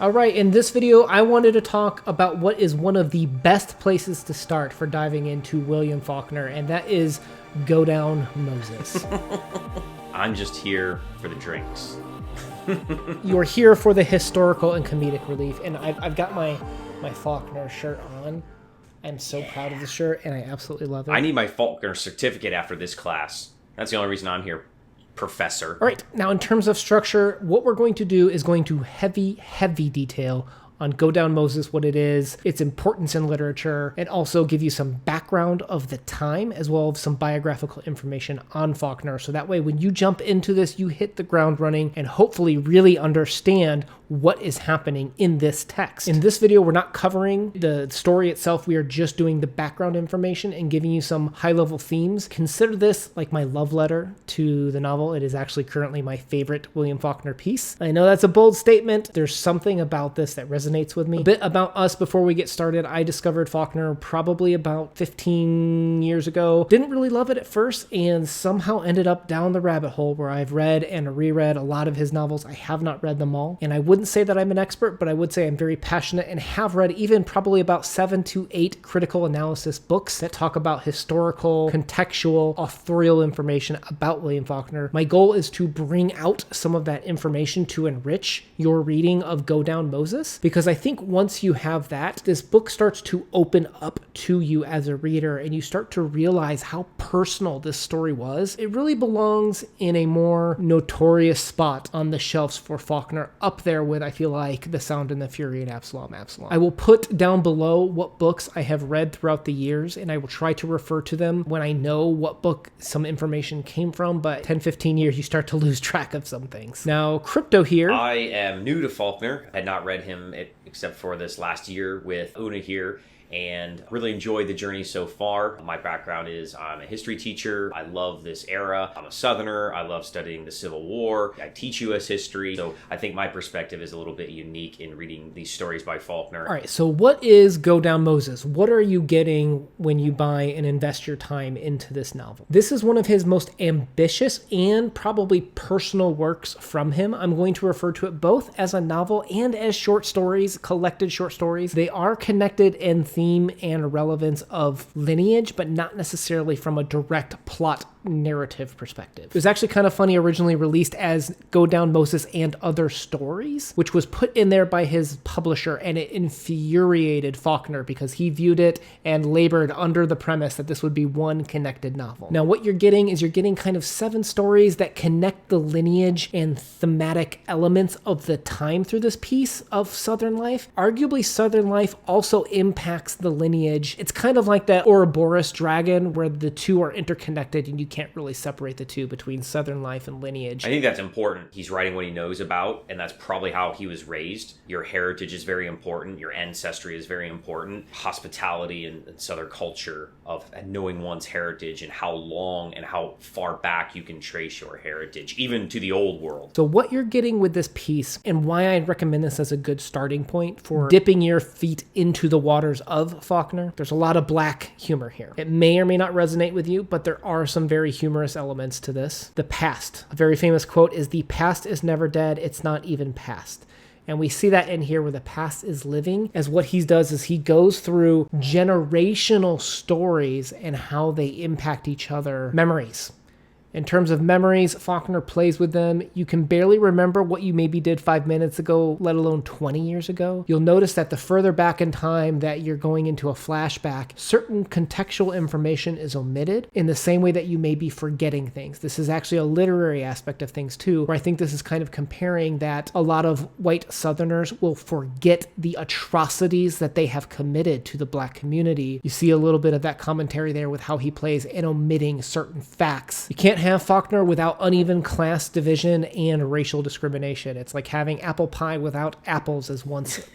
All right, in this video, I wanted to talk about what is one of the best places to start for diving into William Faulkner, and that is Go Down Moses. I'm just here for the drinks. You're here for the historical and comedic relief, and I've got my Faulkner shirt on. I'm so proud of the shirt, and I absolutely love it. I need my Faulkner certificate after this class. That's the only reason I'm here, Professor. All right, now in terms of structure, what we're going to do is going to heavy detail on Go Down Moses, what it is, its importance in literature, and also give you some background of the time, as well as some biographical information on Faulkner. So that way, when you jump into this, you hit the ground running and hopefully really understand what is happening in this text. In this video, we're not covering the story itself. We are just doing the background information and giving you some high-level themes. Consider this like my love letter to the novel. It is actually currently my favorite William Faulkner piece. I know that's a bold statement. There's something about this that resonates with me. A bit about us before we get started. I discovered Faulkner probably about 15 years ago. Didn't really love it at first and somehow ended up down the rabbit hole where I've read and reread a lot of his novels. I have not read them all, and I wouldn't say that I'm an expert, but I would say I'm very passionate and have read even probably about 7 to 8 critical analysis books that talk about historical, contextual, authorial information about William Faulkner. My goal is to bring out some of that information to enrich your reading of Go Down Moses, because I think once you have that, this book starts to open up to you as a reader, and you start to realize how personal this story was. It really belongs in a more notorious spot on the shelves for Faulkner, up there with, I feel like, The Sound and the Fury and Absalom. I will put down below what books I have read throughout the years, and I will try to refer to them when I know what book some information came from, but 10-15 years, you start to lose track of some things. Now, Crypto here. I am new to Faulkner. I had not read him except for this last year with Una here, and really enjoyed the journey so far. My background is I'm a history teacher. I love this era. I'm a Southerner. I love studying the Civil War. I teach U.S. history, so I think my perspective is a little bit unique in reading these stories by Faulkner. All right, so what is Go Down Moses? What are you getting when you buy and invest your time into this novel? This is one of his most ambitious and probably personal works from him. I'm going to refer to it both as a novel and as short stories, collected short stories. They are connected in theme and relevance of lineage, but not necessarily from a direct plot narrative perspective. It was actually kind of funny, originally released as Go Down Moses and Other Stories, which was put in there by his publisher, and it infuriated Faulkner because he viewed it and labored under the premise that this would be one connected novel. Now, what you're getting is kind of 7 stories that connect the lineage and thematic elements of the time through this piece of Southern life. Arguably, Southern life also impacts the lineage. It's kind of like that Ouroboros dragon where the two are interconnected and you can't really separate the two between Southern life and lineage. I think that's important. He's writing what he knows about, and that's probably how he was raised. Your heritage is very important. Your ancestry is very important. Hospitality and Southern culture of knowing one's heritage and how long and how far back you can trace your heritage, even to the old world. So what you're getting with this piece, and why I'd recommend this as a good starting point for dipping your feet into the waters of Faulkner, there's a lot of black humor here. It may or may not resonate with you, but there are some very humorous elements to this. The past. A very famous quote is, "The past is never dead, it's not even past." And we see that in here where the past is living, as what he does is he goes through generational stories and how they impact each other. Memories. In terms of memories, Faulkner plays with them. You can barely remember what you maybe did 5 minutes ago, let alone 20 years ago. You'll notice that the further back in time that you're going into a flashback, certain contextual information is omitted in the same way that you may be forgetting things. This is actually a literary aspect of things too, where I think this is kind of comparing that a lot of white Southerners will forget the atrocities that they have committed to the black community. You see a little bit of that commentary there with how he plays and omitting certain facts. You can't have Faulkner without uneven class division and racial discrimination. It's like having apple pie without apples, as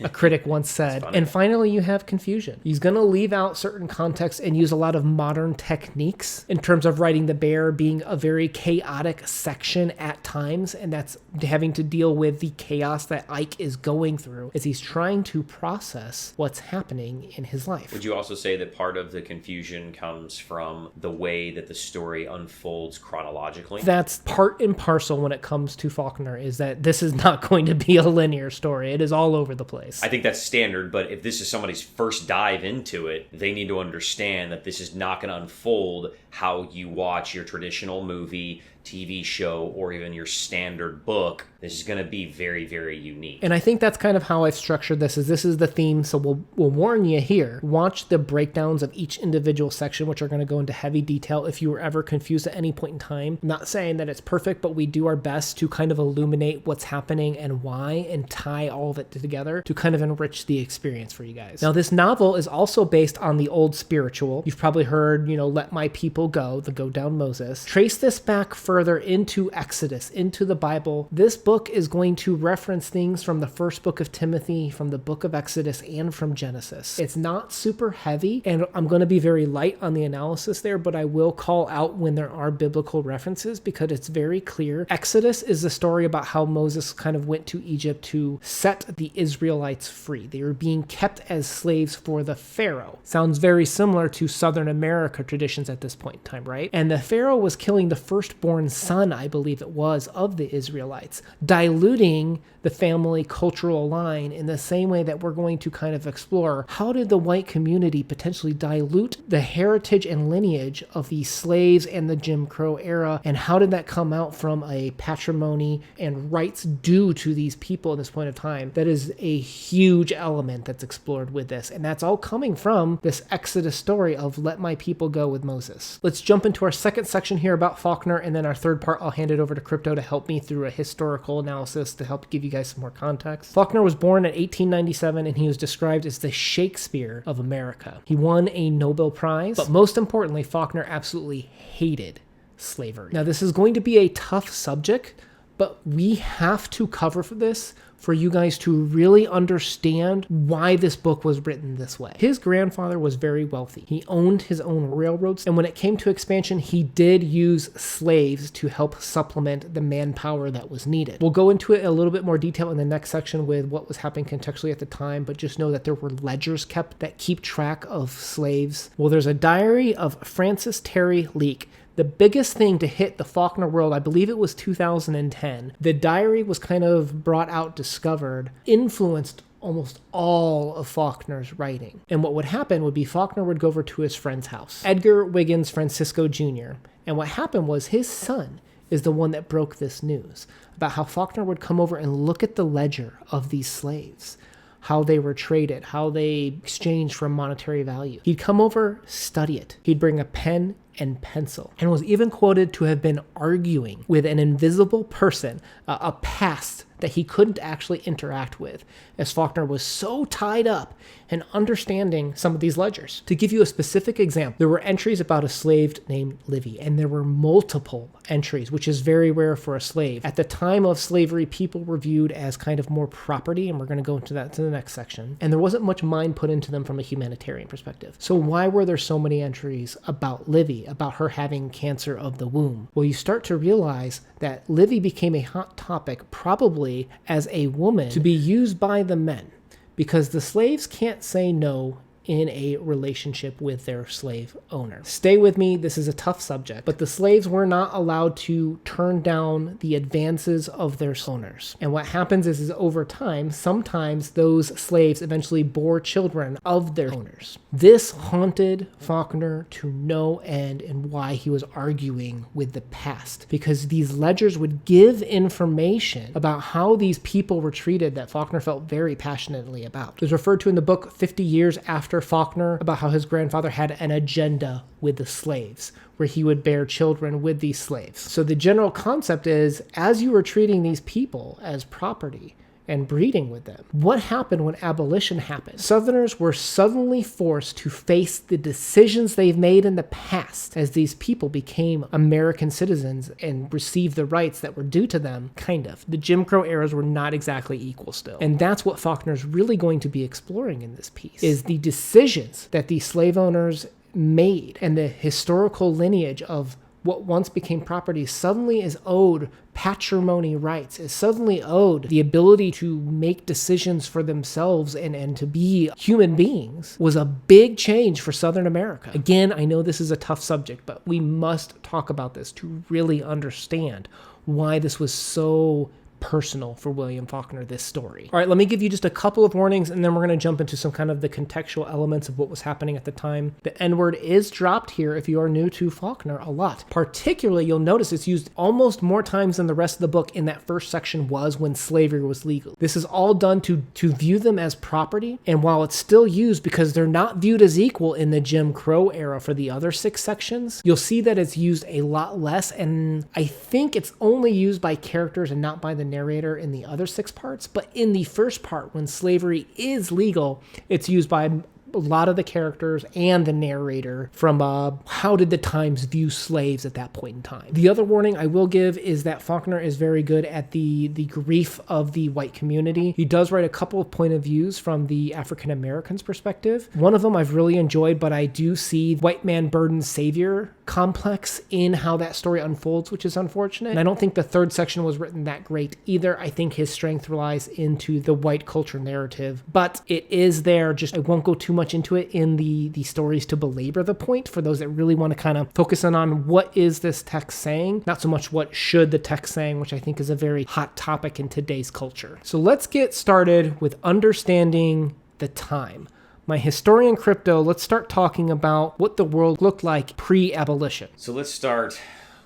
a critic once said. And finally, you have confusion. He's going to leave out certain contexts and use a lot of modern techniques in terms of writing the bear being a very chaotic section at times, and that's having to deal with the chaos that Ike is going through as he's trying to process what's happening in his life. Would you also say that part of the confusion comes from the way that the story unfolds chronologically. That's part and parcel when it comes to Faulkner, is that this is not going to be a linear story. It is all over the place. I think that's standard, but if this is somebody's first dive into it, they need to understand that this is not going to unfold how you watch your traditional movie, TV show, or even your standard book. This is going to be very, very unique. And I think that's kind of how I've structured this, is the theme, so we'll warn you here. Watch the breakdowns of each individual section, which are going to go into heavy detail if you were ever confused at any point in time. I'm not saying that it's perfect, but we do our best to kind of illuminate what's happening and why, and tie all of it together to kind of enrich the experience for you guys. Now, this novel is also based on the old spiritual. You've probably heard, Let My People Go, the Go Down Moses. Trace this back further into Exodus, into the Bible. This book is going to reference things from the first book of Timothy, from the book of Exodus, and from Genesis. It's not super heavy, and I'm going to be very light on the analysis there, but I will call out when there are biblical references because it's very clear. Exodus is the story about how Moses kind of went to Egypt to set the Israelites free. They were being kept as slaves for the Pharaoh. Sounds very similar to Southern America traditions at this point in time, right? And the Pharaoh was killing the firstborn son, I believe it was, of the Israelites, diluting the family cultural line in the same way that we're going to kind of explore. How did the white community potentially dilute the heritage and lineage of the slaves and the Jim Crow era? And how did that come out from a patrimony and rights due to these people at this point of time? That is a huge element that's explored with this. And that's all coming from this Exodus story of Let My People Go with Moses. Let's jump into our second section here about Faulkner, and then our third part, I'll hand it over to Crypto to help me through a historical analysis to help give you guys some more context. Faulkner was born in 1897, and he was described as the Shakespeare of America. He won a Nobel Prize, but most importantly, Faulkner absolutely hated slavery. Now, this is going to be a tough subject, but we have to cover for this for you guys to really understand why this book was written this way. His grandfather was very wealthy. He owned his own railroads, and when it came to expansion, he did use slaves to help supplement the manpower that was needed. We'll go into it in a little bit more detail in the next section with what was happening contextually at the time, but just know that there were ledgers kept that keep track of slaves. Well, there's a diary of Francis Terry Leake. The biggest thing to hit the Faulkner world, I believe it was 2010. The diary was kind of brought out, discovered, influenced almost all of Faulkner's writing. And what would happen would be Faulkner would go over to his friend's house, Edgar Wiggins Francisco Jr. And what happened was his son is the one that broke this news about how Faulkner would come over and look at the ledger of these slaves, how they were traded, how they exchanged for monetary value. He'd come over, study it. He'd bring a pen and pencil, and was even quoted to have been arguing with an invisible person, a past that he couldn't actually interact with, as Faulkner was so tied up in understanding some of these ledgers. To give you a specific example, there were entries about a slave named Livy, and there were multiple entries, which is very rare for a slave. At the time of slavery, people were viewed as kind of more property, and we're going to go into that to the next section, and there wasn't much mind put into them from a humanitarian perspective. So why were there so many entries about Livy, about her having cancer of the womb? Well, you start to realize that Livy became a hot topic probably as a woman to be used by the men, because the slaves can't say no in a relationship with their slave owner. Stay with me, this is a tough subject, but the slaves were not allowed to turn down the advances of their owners. And what happens is over time, sometimes those slaves eventually bore children of their owners. This haunted Faulkner to no end, and why he was arguing with the past, because these ledgers would give information about how these people were treated that Faulkner felt very passionately about. It was referred to in the book 50 Years After Faulkner about how his grandfather had an agenda with the slaves, where he would bear children with these slaves. So the general concept is, as you were treating these people as property and breeding with them, what happened when abolition happened? Southerners were suddenly forced to face the decisions they've made in the past as these people became American citizens and received the rights that were due to them, kind of. The Jim Crow eras were not exactly equal still. And that's what Faulkner's really going to be exploring in this piece, is the decisions that these slave owners made, and the historical lineage of what once became property suddenly is owed patrimony rights, is suddenly owed the ability to make decisions for themselves and to be human beings, was a big change for Southern America. Again, I know this is a tough subject, but we must talk about this to really understand why this was so personal for William Faulkner, this story. All right, let me give you just a couple of warnings, and then we're going to jump into some kind of the contextual elements of what was happening at the time. The N-word is dropped here if you are new to Faulkner a lot. Particularly, you'll notice it's used almost more times than the rest of the book in that first section was when slavery was legal. This is all done to view them as property, and while it's still used because they're not viewed as equal in the Jim Crow era for the other 6 sections, you'll see that it's used a lot less, and I think it's only used by characters and not by the narrator in the other 6 parts. But in the first part, when slavery is legal, it's used by a lot of the characters and the narrator from how did the times view slaves at that point in time. The other warning I will give is that Faulkner is very good at the grief of the white community. He does write a couple of point of views from the African Americans' perspective. One of them I've really enjoyed, but I do see white man burdened savior complex in how that story unfolds, which is unfortunate. And I don't think the third section was written that great either. I think his strength relies into the white culture narrative, but it is there. Just I won't go too much into it in the stories to belabor the point for those that really want to kind of focus on what is this text saying, not so much what should the text saying, which I think is a very hot topic in today's culture. So let's get started with understanding the time. My historian crypto, let's start talking about what the world looked like pre-abolition. So let's start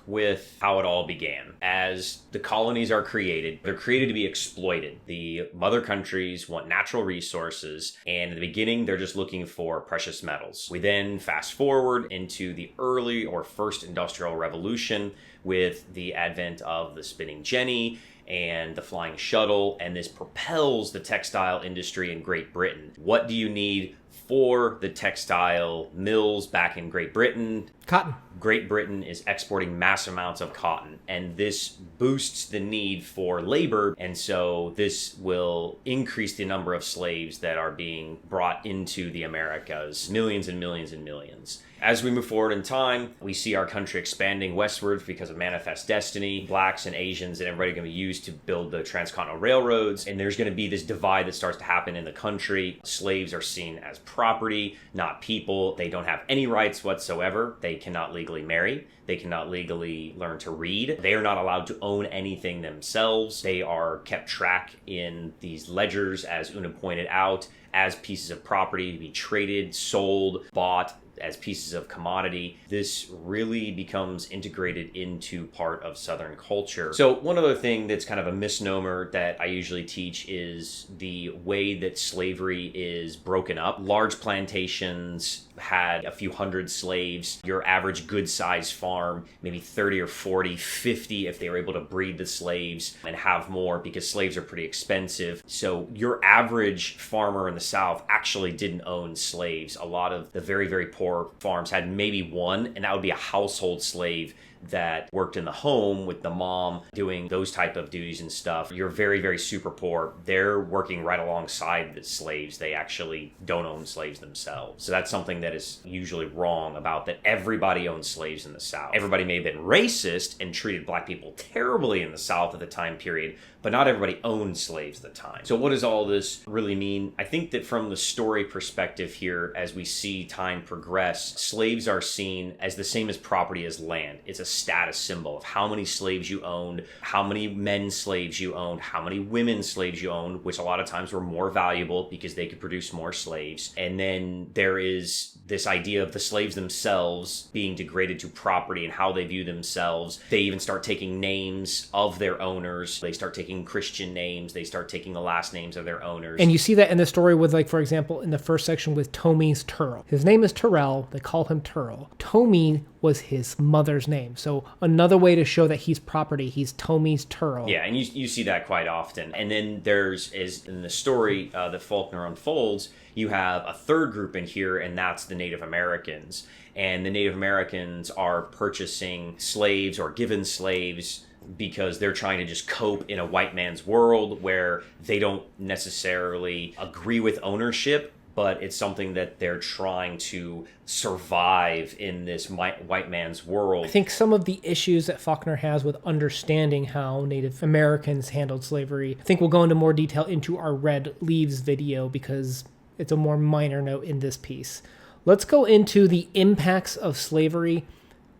with how it all began. As the colonies are created, they're created to be exploited. The mother countries want natural resources, and in the beginning, they're just looking for precious metals. We then fast forward into the early or first industrial revolution with the advent of the spinning jenny and the flying shuttle, and this propels the textile industry in Great Britain. What do you need for the textile mills back in Great Britain? Cotton. Great Britain is exporting mass amounts of cotton, and this boosts the need for labor, and so this will increase the number of slaves that are being brought into the Americas, millions and millions and millions. As we move forward in time, we see our country expanding westwards because of manifest destiny. Blacks and Asians and everybody are going to be used to build the transcontinental railroads, and there's going to be this divide that starts to happen in the country. Slaves are seen as property, not people. They don't have any rights whatsoever. They cannot legally marry. They cannot legally learn to read. They are not allowed to own anything themselves. They are kept track in these ledgers, as Una pointed out, as pieces of property to be traded, sold, bought, as pieces of commodity. This really becomes integrated into part of Southern culture. So one other thing that's kind of a misnomer that I usually teach is the way that slavery is broken up. Large plantations had a few hundred slaves. Your average good sized farm, maybe 30 or 40, 50 if they were able to breed the slaves and have more, because slaves are pretty expensive. So your average farmer in the South actually didn't own slaves. A lot of the very, very poor farms had maybe one, and that would be a household slave that worked in the home with the mom doing those type of duties and stuff. You're very, very super poor. They're working right alongside the slaves. They actually don't own slaves themselves. So that's something that is usually wrong about that. Everybody owns slaves in the South. Everybody may have been racist and treated black people terribly in the South at the time period, but not everybody owned slaves at the time. So what does all this really mean? I think that from the story perspective here, as we see time progress, slaves are seen as the same as property as land. It's a status symbol of how many slaves you owned, how many men slaves you owned, how many women slaves you owned, which a lot of times were more valuable because they could produce more slaves. And then there is this idea of the slaves themselves being degraded to property and how they view themselves. They even start taking names of their owners. They start taking Christian names. They start taking the last names of their owners. And you see that in the story with, like, for example, in the first section with Tomy's Turl. His name is Terrell. They call him Turl. Tomy was his mother's name. So another way to show that he's property, he's Tomy's Turl. Yeah, and you see that quite often. And then there's, as in the story that Faulkner unfolds, you have a third group in here, and that's the Native Americans. And the Native Americans are purchasing slaves or given slaves because they're trying to just cope in a white man's world where they don't necessarily agree with ownership, but it's something that they're trying to survive in this white man's world. I think some of the issues that Faulkner has with understanding how Native Americans handled slavery, I think we'll go into more detail into our Red Leaves video because it's a more minor note in this piece. Let's go into the impacts of slavery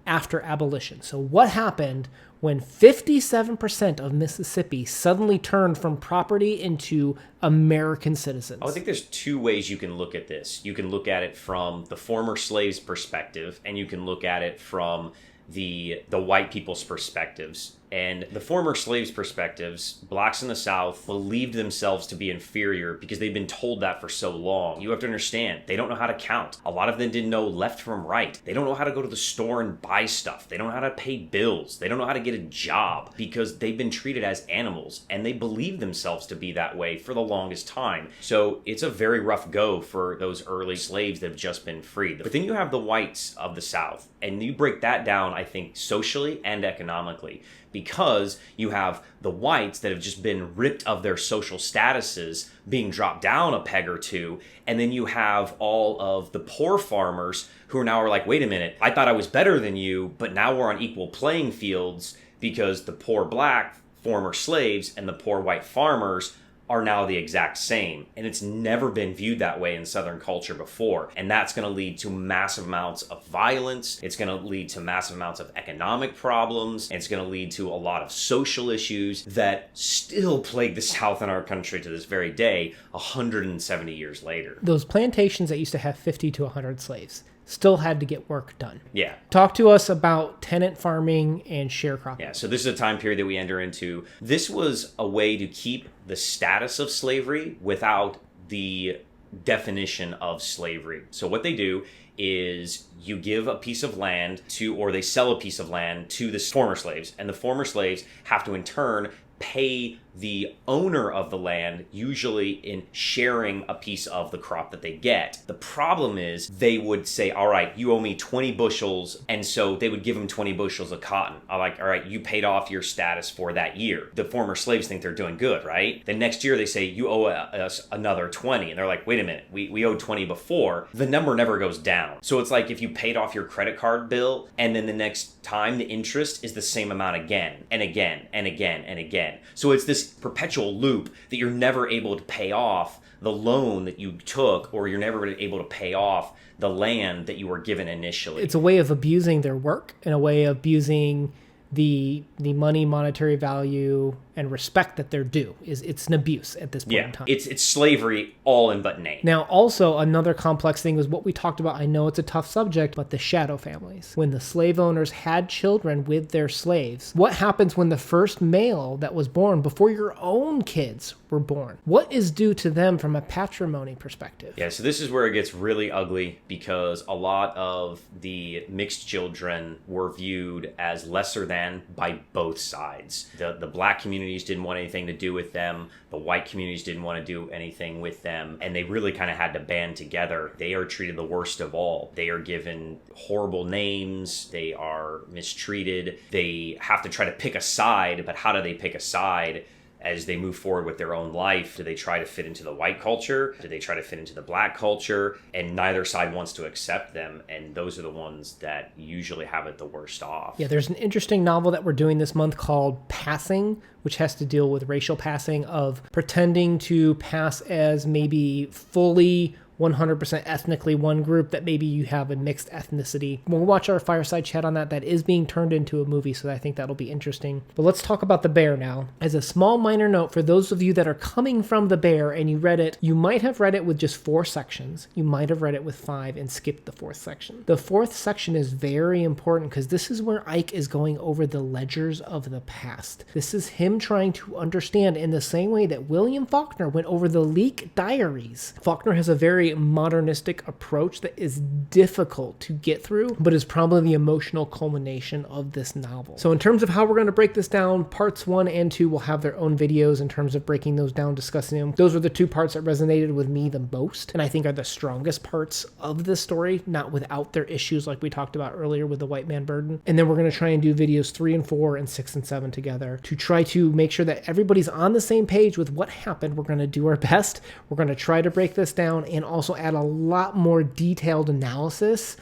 after abolition. So what happened when 57% of Mississippi suddenly turned from property into American citizens? I think there's two ways you can look at this. You can look at it from the former slaves' perspective, and you can look at it from the white people's perspectives. And the former slaves' perspectives, blacks in the South believed themselves to be inferior because they've been told that for so long. You have to understand, they don't know how to count. A lot of them didn't know left from right. They don't know how to go to the store and buy stuff. They don't know how to pay bills. They don't know how to get a job because they've been treated as animals, and they believe themselves to be that way for the longest time. So it's a very rough go for those early slaves that have just been freed. But then you have the whites of the South, and you break that down, I think, socially and economically. Because you have the whites that have just been ripped of their social statuses being dropped down a peg or two, and then you have all of the poor farmers who are now like, wait a minute, I thought I was better than you, but now we're on equal playing fields because the poor black former slaves and the poor white farmers are now the exact same. And it's never been viewed that way in Southern culture before. And that's going to lead to massive amounts of violence. It's going to lead to massive amounts of economic problems. And it's going to lead to a lot of social issues that still plague the South in our country to this very day, 170 years later. Those plantations that used to have 50 to 100 slaves still had to get work done. Yeah. Talk to us about tenant farming and sharecropping. Yeah, so this is a time period that we enter into. This was a way to keep the status of slavery without the definition of slavery. So what they do is you give a piece of land to, or they sell a piece of land to the former slaves, and the former slaves have to in turn pay the owner of the land, usually in sharing a piece of the crop that they get. The problem is they would say, all right, you owe me 20 bushels. And so they would give them 20 bushels of cotton. I'm like, all right, you paid off your status for that year. The former slaves think they're doing good, right? The next year they say, you owe us another 20. And they're like, wait a minute, we owed 20 before. The number never goes down. So it's like if you paid off your credit card bill and then the next time the interest is the same amount again and again and again and again. So it's this perpetual loop that you're never able to pay off the loan that you took, or you're never able to pay off the land that you were given initially. It's a way of abusing their work and a way of abusing the money, monetary value, and respect that they're due. It's an abuse at this point in time. It's slavery all in but name. Now, also, another complex thing was what we talked about. I know it's a tough subject, but the shadow families. When the slave owners had children with their slaves, what happens when the first male that was born before your own kids were born? What is due to them from a patrimony perspective? Yeah, so this is where it gets really ugly because a lot of the mixed children were viewed as lesser than by both sides. The black communities didn't want anything to do with them. The white communities didn't want to do anything with them. And they really kind of had to band together. They are treated the worst of all. They are given horrible names. They are mistreated. They have to try to pick a side. But how do they pick a side? As they move forward with their own life, do they try to fit into the white culture? Do they try to fit into the black culture? And neither side wants to accept them. And those are the ones that usually have it the worst off. Yeah, there's an interesting novel that we're doing this month called Passing, which has to deal with racial passing, of pretending to pass as maybe fully 100% ethnically one group that maybe you have a mixed ethnicity. We'll watch our fireside chat on that. That is being turned into a movie, so I think that'll be interesting. But let's talk about The Bear now. As a small minor note, for those of you that are coming from The Bear and you read it, you might have read it with just 4 sections. You might have read it with 5 and skipped the 4th section. The 4th section is very important because this is where Ike is going over the ledgers of the past. This is him trying to understand in the same way that William Faulkner went over the Leak Diaries. Faulkner has a very modernistic approach that is difficult to get through, but is probably the emotional culmination of this novel. So in terms of how we're going to break this down, parts 1 and 2 will have their own videos in terms of breaking those down, discussing them. Those were the 2 parts that resonated with me the most, and I think are the strongest parts of this story, not without their issues like we talked about earlier with the white man burden. And then we're going to try and do videos 3 and 4 and 6 and 7 together to try to make sure that everybody's on the same page with what happened. We're going to do our best. We're going to try to break this down and also also add a lot more detailed analysis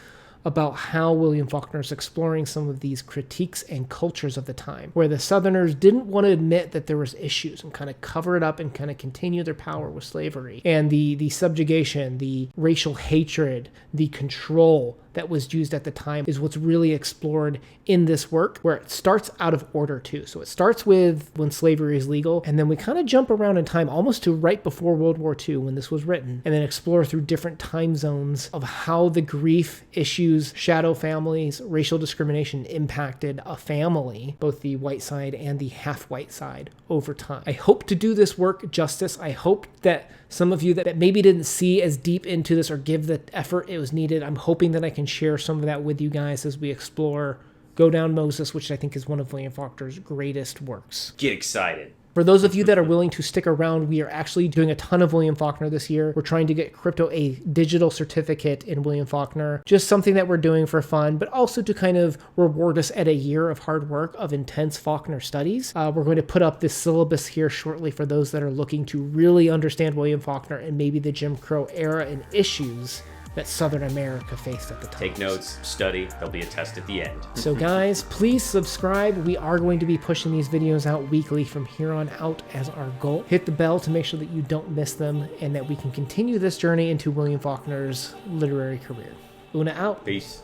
about how William Faulkner is exploring some of these critiques and cultures of the time, where the Southerners didn't want to admit that there was issues and kind of cover it up and kind of continue their power with slavery. And the subjugation, the racial hatred, the control that was used at the time is what's really explored in this work, where it starts out of order too. So it starts with when slavery is legal, and then we kind of jump around in time almost to right before World War II when this was written, and then explore through different time zones of how the grief issues, shadow families, racial discrimination impacted a family, both the white side and the half-white side over time. I hope to do this work justice. I hope that some of you that maybe didn't see as deep into this or give the effort it was needed, I'm hoping that I can share some of that with you guys as we explore Go Down Moses, which I think is one of William Faulkner's greatest works. Get excited. For those of you that are willing to stick around, we are actually doing a ton of William Faulkner this year. We're trying to get crypto a digital certificate in William Faulkner. Just something that we're doing for fun, but also to kind of reward us at a year of hard work of intense Faulkner studies. We're going to put up this syllabus here shortly for those that are looking to really understand William Faulkner and maybe the Jim Crow era and issues that Southern America faced at the time. Take notes, study. There'll be a test at the end. So guys, please subscribe. We are going to be pushing these videos out weekly from here on out as our goal. Hit the bell to make sure that you don't miss them and that we can continue this journey into William Faulkner's literary career. Una out. Peace.